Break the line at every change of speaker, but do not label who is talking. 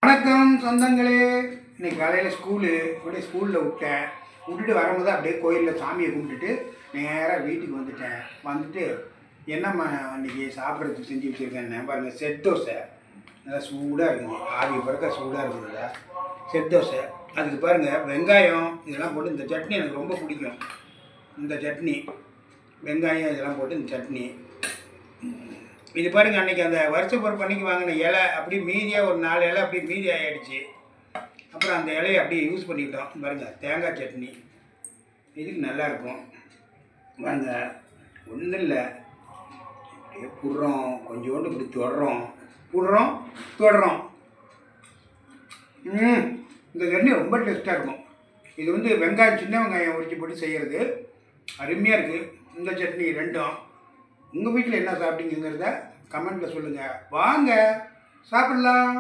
வணக்கம் சொந்தங்களே. இன்னைக்கு காலையில் ஸ்கூலில் விட்டுட்டு வரும்போது அப்படியே கோயிலில் சாமியை கும்பிட்டுட்டு நேராக வீட்டுக்கு வந்துட்டு என்னம்மா அன்றைக்கி சாப்பிட்றதுக்கு செஞ்சு வச்சுருக்கேன்னு பாருங்கள். செட் தோசை நல்லா சூடாக இருக்குது, ஆவி பறக்க சூடாக இருக்குதுல்ல. செட் தோசை, அதுக்கு பாருங்கள் வெங்காயம் இதெல்லாம் போட்டு இந்த சட்னி எனக்கு ரொம்ப பிடிக்கும். இந்த சட்னி வெங்காயம் இதெல்லாம் போட்டு இந்த சட்னி இது பாருங்கள். அன்றைக்கி அந்த வருஷப்பொருள் பண்ணிக்கு வாங்கின இலை அப்படி மீதியாக ஒரு 4 இலை அப்படி மீதி ஆகிடுச்சு. அப்புறம் அந்த இலையை அப்படியே யூஸ் பண்ணிக்கிட்டோம். பாருங்கள், தேங்காய் சட்னி இதுக்கு நல்லாயிருக்கும். வாங்க, ஒன்றும் இல்லை, அப்படியே புடுறோம், கொஞ்சோண்டு இப்படி தொடுறோம். இந்த சட்னி ரொம்ப டேஸ்ட்டாக இருக்கும். இது வெங்காயம், சின்ன வெங்காயம் உரிச்சு போட்டு செய்கிறது அருமையாக இருக்குது. இந்த சட்னி ரெண்டும் உங்கள் வீட்டில் என்ன சாப்பிட்டீங்கிறத கமெண்ட்டில் சொல்லுங்கள். வாங்க சாப்பிட்லாம்.